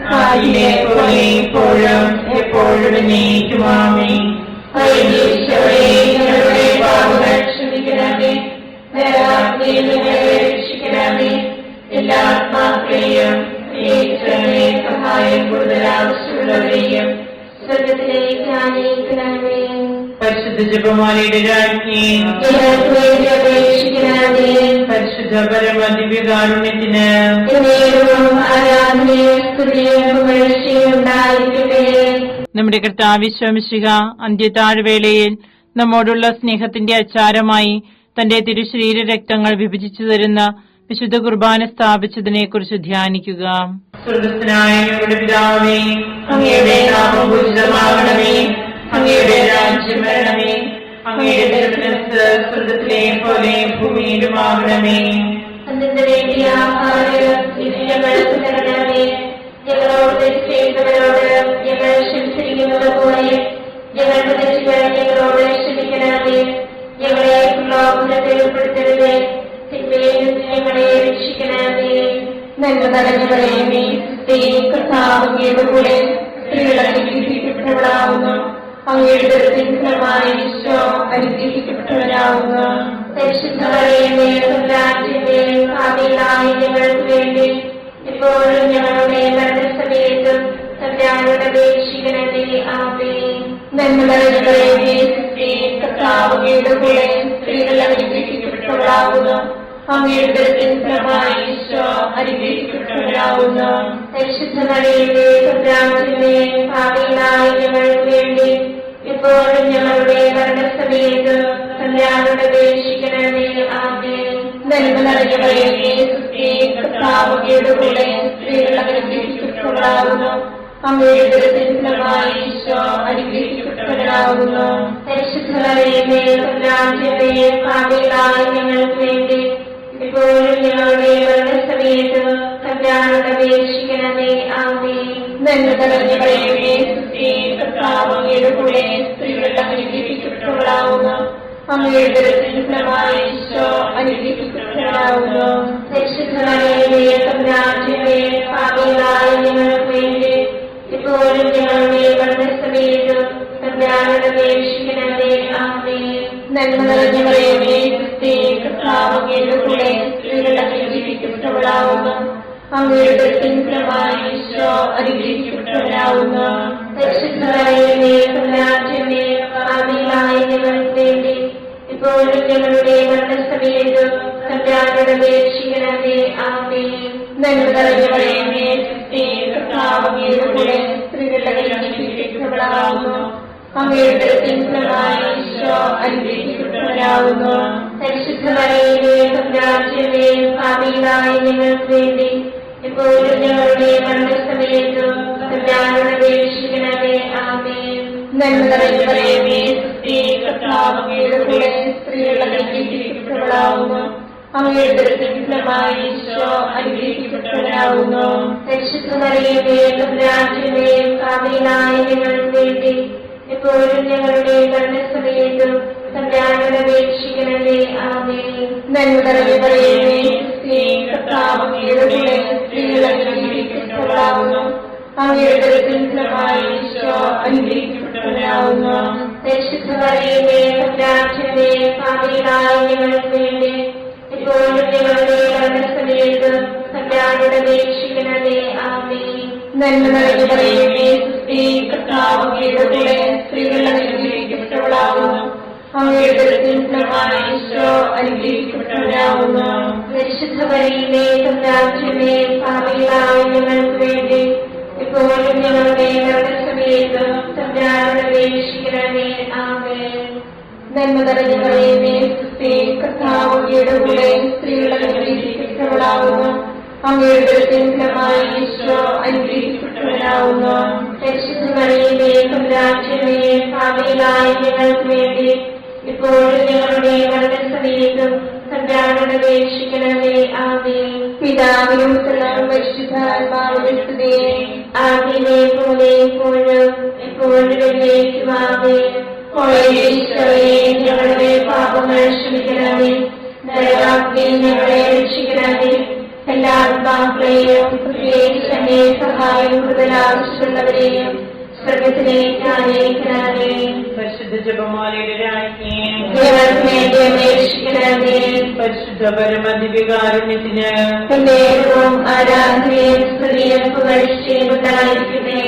ആദിയിലെ പോലെ ഇപ്പോഴും എപ്പോഴും എന്നേക്കും. ആമേൻ. ഞങ്ങളുടെ പാപങ്ങൾ ക്ഷമിക്കണമേ. രക്ഷിക്കണമേ. എല്ലാ ആത്മാക്കളെയും സഹായം കൂടുതൽ ആവശ്യമുള്ളവരെയും സ്വർഗത്തിലേക്ക് ആനയിക്കണമേ. പരിശുദ്ധ ജപമാലയുടെ രാജ്ഞി അപേക്ഷിക്കണമേ. പരിശുദ്ധ പരമദിവ്യകാരുണ്യത്തിന് നമ്മുടെ കർത്താവ് മിശിഹ അന്ത്യതാഴ്വേളയിൽ നമ്മോടുള്ള സ്നേഹത്തിന്റെ അച്ചാരമായി തന്റെ തിരുശരീര രക്തങ്ങൾ വിഭജിച്ചു തരുന്ന വിശുദ്ധ കുർബാന സ്ഥാപിച്ചതിനെ കുറിച്ച് ധ്യാനിക്കുക. സ്വർഗ്ഗസ്ഥനായ ഞങ്ങളുടെ പിതാവേ, അങ്ങയുടെ നാമം പൂജിതമാകണമേ. അങ്ങയുടെ രാജ്യം വരണമേ. അങ്ങയുടെ തിരുമനസ്സ് സ്വർഗ്ഗത്തിലെ പോലെ ഭൂമിയിലുമാകണമേ. ഞങ്ങളോട് തെറ്റുന്നവരോട് ഞങ്ങൾ ക്ഷമിച്ചിരിക്കുന്നത് പോലെ ഞങ്ങളുടെ തെറ്റുകൾ ഞങ്ങളോട് ക്ഷമിക്കണമേ. ഞങ്ങളെ പ്രലോഭനത്തിൽ ഉൾപ്പെടുത്തരുത്, തിന്മയിൽ ഞങ്ങളെ രക്ഷിക്കണമേ. നന്മ നിറഞ്ഞവളേ, കർത്താവിന്റെ കൂടെ സ്ത്രീകളാവുന്നു. അങ്ങയുടെ ഫലമായി ഈശോ അനുഗ്രഹിക്കപ്പെട്ടവരാവുന്നു. പരിശുദ്ധമറിയമേ, തമ്പുരാന്റെ ഭാവികളായ ഞങ്ങൾക്ക് വേണ്ടി ഇപ്പോഴും ഞങ്ങളുടെ മരണസമയത്തും തമ്പുരാനോട് അപേക്ഷിക്കണമേ. ആമേൻ. നന്മ നിറഞ്ഞവളേ, കർത്താവിന്റെ കൂടെ സ്ത്രീകൾ അനുഗ്രഹിക്കപ്പെട്ടവരാവുന്നു. അങ്ങയുടെ ഫലമായി ഈശോ അനുഗ്രഹിക്കപ്പെട്ടവരാവുന്നു. പരിശുദ്ധമറിയമേ, തമ്പുരാന്റെ ഭാവികളായ ഞങ്ങൾക്ക് വേണ്ടി ഇപ്പോഴും ഞങ്ങളുടെ മരണസമയത്തും തമ്പുരാനോട് അപേക്ഷിക്കണമേ. ആമേൻ. നന്മ നിറഞ്ഞവളേ, കർത്താവിന്റെ കൂടെ സ്ത്രീകൾ അനുഗ്രഹിക്കപ്പെട്ടവരാവുന്നു. അങ്ങയുടെ ഫലമായി ഈശോ അനുഗ്രഹിക്കപ്പെട്ടവരാവുന്നു. പരിശുദ്ധമറിയമേ, തമ്പുരാന്റെ ഭാവികളായ ഞങ്ങൾക്ക് വേണ്ടി ഇപ്പോഴും ഞങ്ങളുടെ മരണസമയത്തും തമ്പുരാനോട് അപേക്ഷിക്കണമേ. ആമേൻ. നന്മ നിറഞ്ഞവളേ, കർത്താവിന്റെ കൂടെ സ്ത്രീകൾ അനുഗ്രഹിക്കപ്പെട്ടവരാവുന്നു. അങ്ങയുടെ ഫലമായി ഈശോ അനുഗ്രഹിക്കപ്പെട്ടവരാവുന്നു. പരിശുദ്ധമറിയമേ, തമ്പുരാന്റെ ഭാവികളായ ഞങ്ങൾക്ക് വേണ്ടി ഇപ്പോഴും ഞങ്ങളുടെ മരണസമയത്തും തമ്പുരാനോട് അപേക്ഷിക്കണമേ. ആമേൻ. നന്മ നിറഞ്ഞ മറിയമേ, ക്രിസ്തേ, കർത്താവ് അങ്ങയുടെ കൂടെ സ്ത്രീകൾ അനുഗ്രഹിക്കപ്പെട്ടവളാവുന്നു. അങ്ങയുടെ ഉദരത്തിൻ ഫലമായി ഈശോ അനുഗ്രഹിക്കപ്പെട്ടവനാവുന്നു. പരിശുദ്ധ മറിയമേ, തമ്പുരാന്റമ്മേ, പാപികളായ ഞങ്ങൾക്ക് വേണ്ടി ഇപ്പോഴും ഞങ്ങളുടെ മരണസമയത്തും തമ്പുരാനോട് അപേക്ഷിക്കണമേ. ആമേൻ. നന്മ നിറഞ്ഞ മറിയമേ, ക്രിസ്തേ, കർത്താവ് അങ്ങയുടെ കൂടെ സ്ത്രീകൾ അനുഗ്രഹിക്കപ്പെട്ടവളാവുന്നു. അങ്ങയുടെ ഉദരത്തിൻ ഫലമായി ഈശോ അനുഗ്രഹിക്കപ്പെട്ടവനാവുന്നു. പരിശുദ്ധ മറിയമേ, തമ്പുരാന്റമ്മേ, പാപികളായ ഞങ്ങൾക്ക് വേണ്ടി ഇപ്പോഴും ഞങ്ങളുടെ മരണസമയത്തും തമ്പുരാനോട് അപേക്ഷിക്കണമേ. ആമേൻ. നന്മ നിറഞ്ഞ മറിയമേ, ക്രിസ്തേ, കർത്താവ് അങ്ങയുടെ കൂടെ സ്ത്രീകൾ അനുഗ്രഹിക്കപ്പെട്ടവളാവുന്നു. അങ്ങയുടെ ഉദരത്തിൻ ഫലമായി ഈശോ അനുഗ്രഹിക്കപ്പെട്ടവനാവുന്നു. പരിശുദ്ധ മറിയമേ, തമ്പുരാന്റമ്മേ, പാപികളായ ഞങ്ങൾക്ക് വേണ്ടി ഇപ്പോഴും ഞങ്ങളുടെ മരണസമയത്തും തമ്പുരാനോട് അപേക്ഷിക്കണമേ. ആമേൻ. നന്മ നിറഞ്ഞ മറിയമേ, ക്രിസ്തേ, കർത്താവ് അങ്ങയുടെ കൂടെ സ്ത്രീകൾ അനുഗ്രഹിക്കപ്പെട്ടവളാവുന്നു. അങ്ങയുടെ ഉദരത്തിൻ ഫലമായി ഈശോ അനുഗ്രഹിക്കപ്പെട്ടവനാവുന്നു. പരിശുദ്ധ മറിയമേ, തമ്പുരാന്റമ്മേ, പാപികളായ ഞങ്ങൾക്ക് വേണ്ടി ഇപ്പോഴും ഞങ്ങളുടെ മരണസമയത്തും തമ്പുരാനോട് അപേക്ഷിക്കണമേ. ആമേൻ. നന്മ നിറഞ്ഞ മറിയമേ, ക്രിസ്തേ, കർത്താവ് അങ്ങയുടെ കൂടെ സ്ത്രീകൾ അനുഗ്രഹിക്കപ്പെട്ടവളാവുന്നു. അങ്ങയുടെ ഉദരത്തിൻ ഫലമായി ഈശോ അനുഗ്രഹിക്കപ്പെട്ടവനാവുന്നു. പരിശുദ്ധ മറിയമേ, തമ്പുരാന്റമ്മേ, പാപികളായ ഞങ്ങൾക്ക് വേണ്ടി ഇപ്പോഴും ഞങ്ങളുടെ മരണസമയത്തും തമ്പുരാനോട് അപേക്ഷിക്കണമേ. ആമേൻ. നന്മ നിറഞ്ഞ മറിയമേ, ക്രിസ്തേ, കർത്താവ് അങ്ങയുടെ കൂടെ സ്ത്രീകൾ അനുഗ്രഹിക്കപ്പെട്ടവളാവുന്നു. അങ്ങയുടെ ഉദരത്തിൻ ഫലമായി ഈശോ അനുഗ്രഹിക്കപ്പെട്ടവനാവുന്നു. പരിശുദ്ധ മറിയമേ, തമ്പുരാന്റമ്മേ, പാപികളായ ഞങ്ങൾക്ക് വേണ്ടി ഇപ്പോഴും ഞങ്ങളുടെ മരണസമയത്തും തമ്പുരാനോട് അപേക്ഷിക്കണമേ. ആമേൻ. പിതാവിനും പുത്രനും പരിശുദ്ധാത്മാവിനും സ്തുതി. ആദിയിലെ പോലെ ഇപ്പോഴും എപ്പോഴും എന്നേക്കും. ആമേൻ. ഈശോയെ, ഞങ്ങളുടെ പാപങ്ങൾ ക്ഷമിക്കണമേ. നരകാഗ്നിയിൽ ഞങ്ങളെ രക്ഷിക്കണമേ. എല്ലാ ആത്മാക്കളെയും പ്രത്യേകിച്ച് അങ്ങേ സഹായം കൂടുതൽ ആവശ്യമുള്ളവരെയും സ്വർഗ്ഗത്തിലേക്ക് അനയിക്കണമേ. പരിശുദ്ധ ജപമാലയുടെ രാജ്ഞി, ഞങ്ങൾക്ക് വേണ്ടി അപേക്ഷിക്കണമേ. പരിശുദ്ധ പരമദിവ്യകാരുണ്യത്തിന് എന്നേരവും ആരാധനയും സ്തുതിയും പുകഴ്ചയും ഉണ്ടായിരിക്കട്ടെ.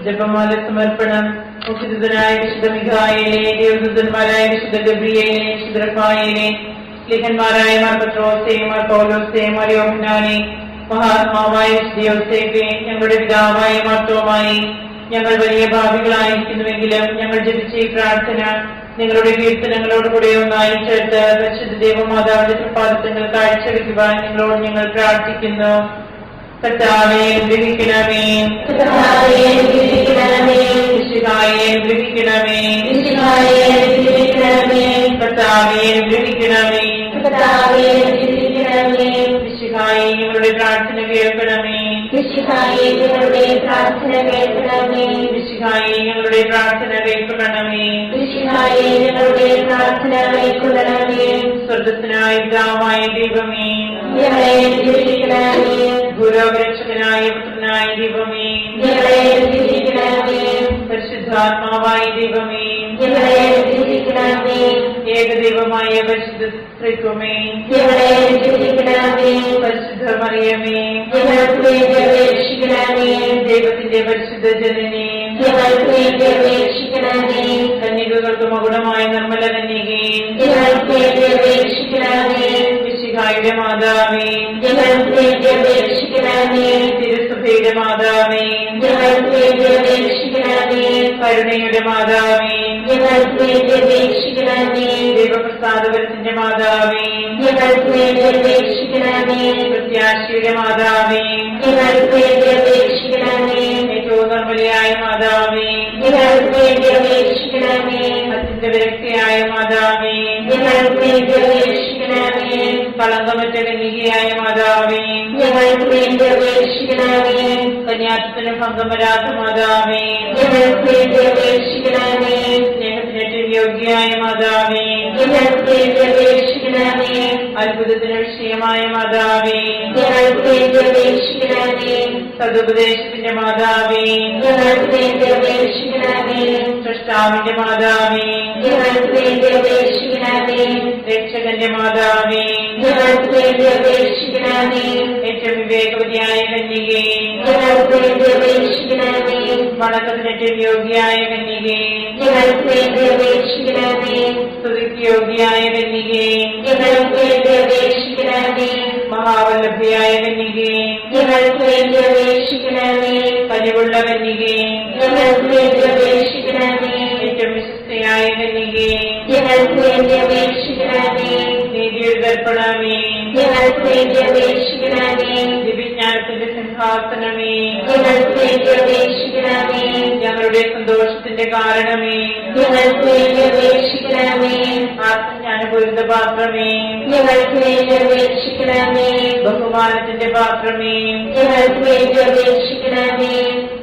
ജപമാല സമർപ്പണം. മുഖ്യദൂതനായ വിശുദ്ധ മിഖായേലേ, ദേവദൂതന്മാരായ വിശുദ്ധ ഗബ്രിയേലേ, വിശുദ്ധ റഫായേലേ, ലേഖന്മാരായ മാർ പത്രോസേ, മാർ പൗലോസേ, മാർ യോഹന്നാനേ, മഹാത്മാവായ വിശുദ്ധ യോസേഫേ, ഞങ്ങളുടെ പിതാവായ മാർത്തോമായി, ഞങ്ങൾ വലിയ ഭാവികളായിരിക്കുന്നുവെങ്കിലും ഞങ്ങൾ ജപിച്ച ഈ പ്രാർത്ഥന നിങ്ങളുടെ കീർത്തനങ്ങളോട് കൂടെ ഒന്നായി ചേർത്ത് പരിശുദ്ധ ദേവമാതാവിന്റെ പ്രഭാതങ്ങൾ കാഴ്ചവെക്കുവാൻ നിങ്ങളോട് ഞങ്ങൾ പ്രാർത്ഥിക്കുന്നു. കർത്താവേ, അനുഗ്രഹിക്കണമേ. കർത്താവേ, അനുഗ്രഹിക്കണമേ. മിശിഹായെ, അനുഗ്രഹിക്കണമേ. മിശിഹായെ, അനുഗ്രഹിക്കണമേ. കർത്താവേ, അനുഗ്രഹിക്കണമേ. കർത്താവേ, അനുഗ്രഹിക്കണമേ. മിശിഹായെ, ഞങ്ങളുടെ പ്രാർത്ഥന കേൾക്കണമേ. മിശിഹായെ, ഞങ്ങളുടെ പ്രാർത്ഥന കേൾക്കണമേ. മിശിഹായെ, ഞങ്ങളുടെ പ്രാർത്ഥന കേൾക്കണമേ. മിശിഹായെ, ഞങ്ങളുടെ പ്രാർത്ഥന കേൾക്കണമേ. സ്വർഗ്ഗസ്ഥനായ പിതാവായ ദൈവമേ, ഞങ്ങളെ അനുഗ്രഹിക്കണമേ. ഭൂലോകരക്ഷകനായ പുത്രനായ ദൈവമേ, ഞങ്ങളെ അനുഗ്രഹിക്കണമേ. പരിശുദ്ധാത്മാവായ ദൈവമേ, ഞങ്ങളെ അനുഗ്രഹിക്കണമേ. ഏകദൈവമായ പരിശുദ്ധ ത്രിത്വമേ, ഞങ്ങളെ അനുഗ്രഹിക്കണമേ. പരിശുദ്ധ മറിയമേ, ഞങ്ങൾക്ക് വേണ്ടി അപേക്ഷിക്കണമേ. ദൈവത്തിന്റെ പരിശുദ്ധ ജനനേ, ഞങ്ങൾക്ക് വേണ്ടി അപേക്ഷിക്കണമേ. കന്യകകൾക്ക് മകുടമായ നിർമ്മല കന്യകേ, ഞങ്ങൾക്ക് വേണ്ടി അപേക്ഷിക്കണമേ. മിശിഹായുടെ മാതാവേ, ഞങ്ങൾക്ക് വേണ്ടി അപേക്ഷിക്കണമേ. തിരുസഭയുടെ മാതാവേ, ഞങ്ങൾക്ക് വേണ്ടി അപേക്ഷിക്കണമേ. കരുണയുടെ മാതാവേ, ഞങ്ങൾക്ക് വേണ്ടി അപേക്ഷിക്കണമേ. ദൈവപ്രസാദപരത്തിന്റെ മാതാവേ, ഞങ്ങൾക്ക് വേണ്ടി അപേക്ഷിക്കണമേ. പ്രത്യാശയുടെ മാതാവേ, ഞങ്ങൾക്ക് വേണ്ടി അപേക്ഷിക്കണമേ. ഏറ്റവും നിർമ്മലയായ മാതാവേ, ഞങ്ങൾക്ക് വേണ്ടി അപേക്ഷിക്കണമേ. അത്യന്ത വിരക്തിയായ മാതാവേ, ഞങ്ങൾക്ക് വേണ്ടി അപേക്ഷിക്കണമേ. കളങ്കമറ്റ കന്യകയായ മാതാവേ, ഞങ്ങൾക്ക് വേണ്ടി അപേക്ഷിക്കണമേ. കന്യാത്വത്തിന് ഭംഗം വരാത്ത മാതാവേ, ഞങ്ങൾക്ക് വേണ്ടി അപേക്ഷിക്കണമേ. സ്നേഹത്തിന് ഏറ്റവും യോഗ്യയായ മാതാവേ, ഞങ്ങൾക്ക് വേണ്ടി അപേക്ഷിക്കണമേ. അത്ഭുതത്തിന് വിഷയമായ മാതാവേ, ഞങ്ങൾക്ക് വേണ്ടി അപേക്ഷിക്കണമേ. സതുപദേശത്തിന്റെ മാതാവേ, ഞങ്ങൾക്ക് വേണ്ടി അപേക്ഷിക്കണമേ. സൃഷ്ടാവിന്റെ മാതാവേ, ഞങ്ങൾക്ക് വേണ്ടി അപേക്ഷിക്കണമേ. രക്ഷകന്റെ മാതാവേ, ഞങ്ങൾക്ക് വേണ്ടി അപേക്ഷിക്കണമേ. ഏറ്റവും വിവേകവതിയായ കന്യകേ, ഞങ്ങൾക്ക് വേണ്ടി അപേക്ഷിക്കണമേ. വണക്കത്തിനേറ്റവും യോഗ്യയായ കന്യകേ, ഞങ്ങൾക്ക് വേണ്ടി അപേക്ഷിക്കണമേ. സ്തുതിക്ക് യോഗ്യയായ കന്യകേ, ഞങ്ങൾക്ക് വേണ്ടി അപേക്ഷിക്കണമേ. മഹാവല്ലഭയായ കന്യകേ, ഞങ്ങൾക്ക് വേണ്ടി അപേക്ഷിക്കണമേ. കനിവുള്ള കന്യകേ, ഞങ്ങൾക്ക് വേണ്ടി അപേക്ഷിക്കണമേ. ഏറ്റവും വിശ്വസ്തയായ കന്യകേ, ഞങ്ങൾക്ക് വേണ്ടി അപേക്ഷിക്കണമേ. നീതിയുടെ ദർപ്പണമേ, ഞങ്ങൾക്ക് വേണ്ടി അപേക്ഷിക്കണമേ. ദിവ്യജ്ഞാനത്തിന്റെ സിംഹാസനമേ, ഞങ്ങൾക്ക് വേണ്ടി അപേക്ഷിക്കണമേ. ഞങ്ങളുടെ സന്തോഷത്തിന്റെ കാരണമേ, ഞങ്ങൾക്ക് വേണ്ടി അപേക്ഷിക്കണമേ. ആത്മജ്ഞാനപൂരിത പാത്രമേ, ഞങ്ങൾക്ക് വേണ്ടി അപേക്ഷിക്കണമേ. ബഹുമാനത്തിന്റെ പാത്രമേ, ഞങ്ങൾക്ക് വേണ്ടി അപേക്ഷിക്കണമേ.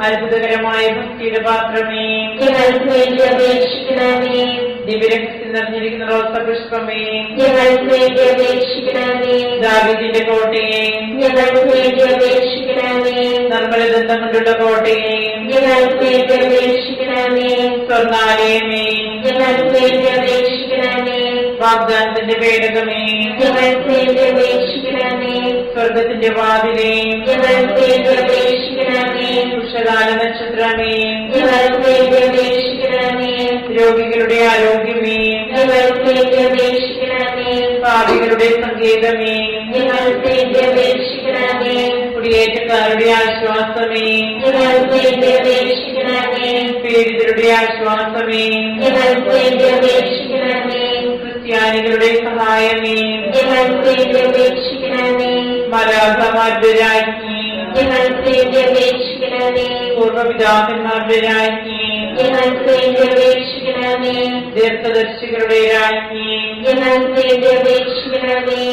അത്ഭുതകരമായ ഭക്തിയുടെ പാത്രമേ, ഞങ്ങൾക്ക് വേണ്ടി അപേക്ഷിക്കണമേ. ദിവ്യരഹസ്യം നിറഞ്ഞിരിക്കുന്ന റോസപുഷ്പമേ, ഞങ്ങൾക്ക് വേണ്ടി അപേക്ഷിക്കണമേ. ദാവീദിന്റെ കോട്ടയെ, ഞങ്ങൾക്ക് വേണ്ടി അപേക്ഷിക്കണമേ. നിർമ്മലദന്തം കൊണ്ടുള്ള കോട്ടയെ, ഞങ്ങൾക്ക് വേണ്ടി അപേക്ഷിക്കണമേ. സ്വർണ്ണാലയമേ, ഞങ്ങൾക്ക് വേണ്ടി അപേക്ഷിക്കണമേ. വാഗ്ദാനത്തിന്റെ പേടകമേ, ഞങ്ങൾക്ക് വേണ്ടി അപേക്ഷിക്കണമേ. സ്വർഗത്തിന്റെ വാതിലേ, ഞങ്ങൾക്ക് വേണ്ടി അപേക്ഷിക്കണമേ. ഉഷകാല നക്ഷത്രമേ, ഞങ്ങൾക്ക് വേണ്ടി അപേക്ഷിക്കണമേ. രോഗികളുടെ ആരോഗ്യമേ, ഞങ്ങൾക്ക് വേണ്ടി അപേക്ഷിക്കണമേ. പാപികളുടെ സങ്കേതമേ, ഞങ്ങൾക്ക് വേണ്ടി അപേക്ഷിക്കണമേ. കുടിയേറ്റക്കാരുടെ ആശ്വാസമേ, ഞങ്ങൾക്ക് വേണ്ടി അപേക്ഷിക്കണമേ. പീഡിതരുടെ ആശ്വാസമേ, ഞങ്ങൾക്ക് വേണ്ടി അപേക്ഷിക്കണമേ. ക്രിസ്ത്യാനികളുടെ സഹായമേ, ഞങ്ങൾക്ക് വേണ്ടി അപേക്ഷിക്കണമേ. മലാഖമാരുടെ രാജ്ഞി, ഞങ്ങൾക്ക് വേണ്ടി അപേക്ഷിക്കണമേ. പൂർവ്വപിതാക്കന്മാരുടെ രാജ്ഞി, ഞങ്ങൾക്ക് വേണ്ടി അപേക്ഷിക്കണമേ. ദീർഘദർശികളുടെ രാജ്ഞി, ഞങ്ങൾക്ക് വേണ്ടി അപേക്ഷിക്കണമേ.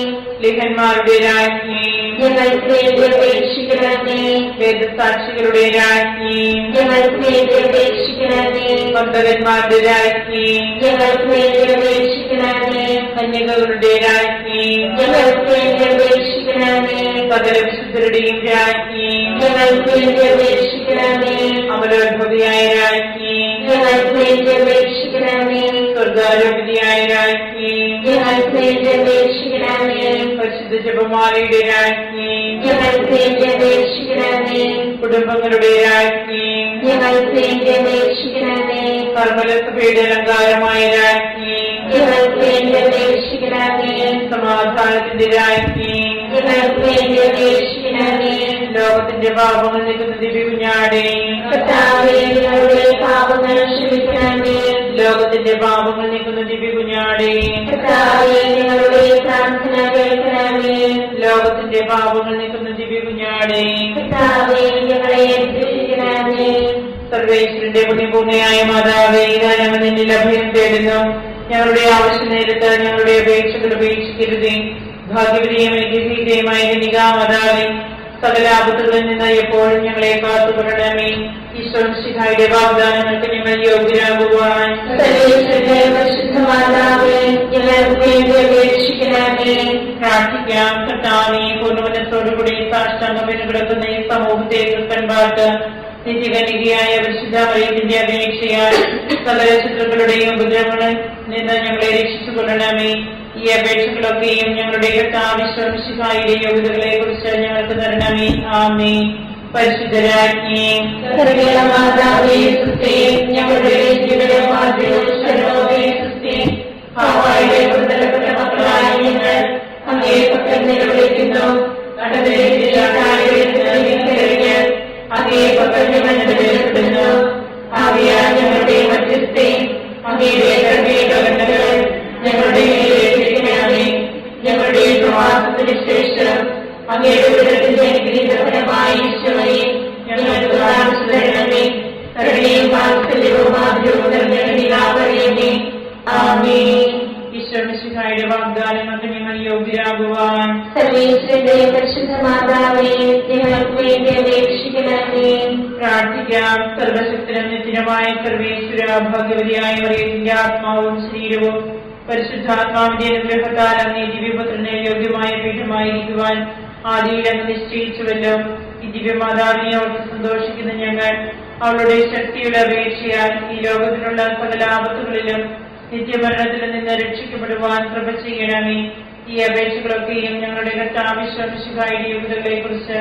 ലിഖന്മാരുടെ രാജ്ഞി, ഞങ്ങൾക്ക് വേണ്ടി അപേക്ഷിക്കണമേ. വേദസാക്ഷികളുടെ രാജ്ഞി, ഞങ്ങൾക്ക് വേണ്ടി അപേക്ഷിക്കണമേ. ഭക്തന്മാരുടെ രാജ്ഞി, ഞങ്ങൾക്ക് വേണ്ടി അപേക്ഷിക്കണമേ. കന്യകകളുടെ രാജ്ഞി, ഞങ്ങൾക്ക് വേണ്ടി അപേക്ഷിക്കണമേ. സകല വിശുദ്ധരുടെയും രാജ്ഞി, ഞങ്ങൾക്ക് വേണ്ടി അപേക്ഷിക്കണമേ. അമലോത്ഭവിയായ രാജ്ഞി, ഞങ്ങൾക്ക് വേണ്ടി അപേക്ഷിക്കണമേ. സ്വർഗാരോപതിയായ രാജ്ഞി, ഞങ്ങൾക്ക് വേണ്ടി അപേക്ഷിക്കണമേ. പരിശുദ്ധ ജപമാലയുടെ രാജ്ഞി, ഞങ്ങൾക്ക് വേണ്ടി അപേക്ഷിക്കണമേ. കുടുംബങ്ങളുടെ രാജ്ഞി, ഞങ്ങൾക്ക് വേണ്ടി അപേക്ഷിക്കണമേ. കർമ്മലസഭയുടെ അലങ്കാരമായ രാജ്ഞി, ഞങ്ങൾക്ക് വേണ്ടി അപേക്ഷിക്കണമേ. സമാധാനത്തിന്റെ രാജ്ഞി, ഞങ്ങൾക്ക് വേണ്ടി അപേക്ഷിക്കണമേ. ലോകത്തിന്റെ പാപങ്ങൾ നീക്കുന്ന ദിവ്യകുഞ്ഞാടേ, കർത്താവേ, ഞങ്ങളുടെ പാപങ്ങൾ ക്ഷമിക്കണമേ. ലോകത്തിന്റെ പാപങ്ങൾ നീക്കുന്ന ദിവ്യകുഞ്ഞാടേ, കർത്താവേ, ഞങ്ങളുടെ പ്രാർത്ഥന കേൾക്കണമേ. ലോകത്തിന്റെ പാപങ്ങൾ നീക്കുന്ന ദിവ്യകുഞ്ഞാടേ, കർത്താവേ, ഞങ്ങളെ രക്ഷിക്കണമേ. സർവേശ്വരന്റെ പുണ്യപൂർണ്ണയായ മാതാവേ, ഇതാ ഞങ്ങൾ നിന്നിൽ അഭയം തേടുന്നു. ഞങ്ങളുടെ ആവശ്യ നേരത്ത് ഞങ്ങളുടെ അപേക്ഷകൾ ഉപേക്ഷിക്കരുതേ. ഭാഗ്യവതിയും അനുഗ്രഹീതയുമായ കന്യകാമാതാവേ, സകല ആപത്തുകളിൽ നിന്ന് എപ്പോഴും ഞങ്ങളെ കാത്തുകൊള്ളണമേ. ഈശ്വരന്റെ വാഗ്ദാനങ്ങൾക്ക് ഞങ്ങൾ യോഗ്യരാകുവാൻ സർവേശ്വരന്റെ പരിശുദ്ധ മാതാവേ, ഞങ്ങൾക്ക് വേണ്ടി അപേക്ഷിക്കണമേ. പ്രാർത്ഥിക്കാം. കർത്താവേ, പൂർണ്ണമനത്തോടുകൂടി സാഷ്ടാംഗം കിടക്കുന്ന ഈ സമൂഹത്തെ ക്രിസ്തൻപാട്ട് നിത്യകന്യകയായ പരിശുദ്ധ മറിയത്തിന്റെ അപേക്ഷയാൽ സകല ശത്രുക്കളുടെയും ഉപദ്രവങ്ങളിൽ നിന്ന് ഞങ്ങളെ രക്ഷിച്ചുകൊള്ളണമേ. ഈ അപേക്ഷകളൊക്കെയും ഞങ്ങളുടെ കർത്താവിശ്വസിഹായുടെ യോഗ്യതകളെ കുറിച്ച് ഞങ്ങൾക്ക് തരണമേ. ആമേൻ. പരിശുദ്ധരാജ്ഞി, മാതാവേ, സ്തുതി. ഞങ്ങളുടെ ഹവ്വായുടെ പുത്രപ്പെട്ട മക്കളായ ഞങ്ങൾ അങ്ങേ പക്കൽ നിലവിളിക്കുന്നു. അങ്ങേ പക്കൽ ഞങ്ങൾ നിലവിളിക്കുന്നു. ആവിയാൽ ഞങ്ങളുടെ മധ്യസ്ഥെ അങ്ങയുടെ കരുണകൾ ഞങ്ങളുടെ മേലേൽപ്പിക്കണമേ. ഞങ്ങളുടെ പ്രവാസത്തിന് ശേഷം അങ്ങയുടെ ഉദരത്തിന്റെ അനുഗ്രഹീതഫലമായ ഈശോയെ ഞങ്ങൾക്ക് കാണിച്ചു തരണമേ. കരുണയും വാത്സല്യവും ആദ്യവും നിറഞ്ഞ ആമേൻ. ഈശ്വരന്റെ വാഗ്ദാനങ്ങൾക്ക് ഞങ്ങൾ യോഗ്യരാകുവാൻ സർവേശ്വരന്റെ പരിശുദ്ധ മാതാവേ, ഞങ്ങൾക്ക് വേണ്ടി അപേക്ഷിക്കണമേ. പ്രാർത്ഥിക്കാം. സർവശക്തനും നിത്യനുമായ സർവേശ്വര, ഭാഗ്യവതിയായ മറിയത്തിന്റെ ആത്മാവും ശരീരവും പരിശുദ്ധാത്മാവിന്റെ അനുഗ്രഹത്താൽ അങ്ങേ ദിവ്യപുത്രനെ യോഗ്യമായ പീഠമായിരിക്കുവാൻ ആദിയിൽ അങ്ങ് നിശ്ചയിച്ചുവല്ലോ. ദിവ്യമാതാവിനെ ഓർത്ത് സന്തോഷിക്കുന്ന ഞങ്ങൾ അവളുടെ ശക്തിയുടെ അപേക്ഷയാൽ ഈ ലോകത്തിലുള്ള സകല ആപത്തുകളിലും നിത്യമരണത്തിൽ നിന്ന് രക്ഷിക്കപ്പെടുവാൻ കൃപ ചെയ്യണമേ. ഈ അപേക്ഷകളൊക്കെയും ഞങ്ങളുടെ കർത്താവിശ്വാസികളുടെ യോഗ്യതകളെ കുറിച്ച്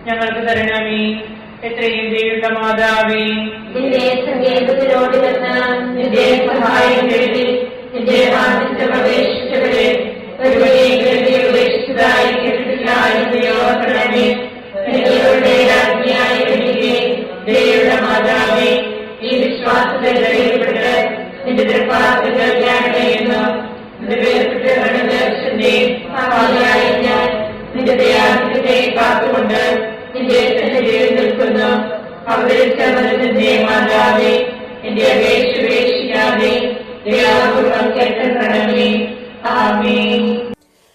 ഞങ്ങൾക്ക് തരണമേ. എത്രയും ദയുള്ള മാതാവേ, നിന്റെ സങ്കേതത്തിലോട് വന്ന് നിന്റെ സഹായം എഴുതി നിന്റെ വാദിത്വം അപേക്ഷിച്ചവരെ ഒരുവരെയും ഉപേക്ഷിച്ചതായി കേട്ടിട്ടില്ല എന്ന് ഓർക്കണമേ. നിങ്ങളുടെ രാജ്ഞിയായി വരികയും ദയുള്ള മാതാവേ, ഈ വിശ്വാസത്തിൽ ധൈര്യപ്പെട്ട് നിന്റെ ദൃപ്പാസങ്ങൾ ഞാനടയുന്നു. നിന്റെ വേർപെട്ട് സഹായിയായി ഞാൻ നിന്റെ ദയാദിത്യത്തെ കാത്തുകൊണ്ട് നിന്റെ സന്നിധിയിൽ നിൽക്കുന്നു. അവതരിച്ചവരുടെ മാതാവേ, എന്റെ അപേക്ഷ ഉപേക്ഷിക്കാതെ ദയാപൂർവം കേട്ടണമേ. ആമേൻ.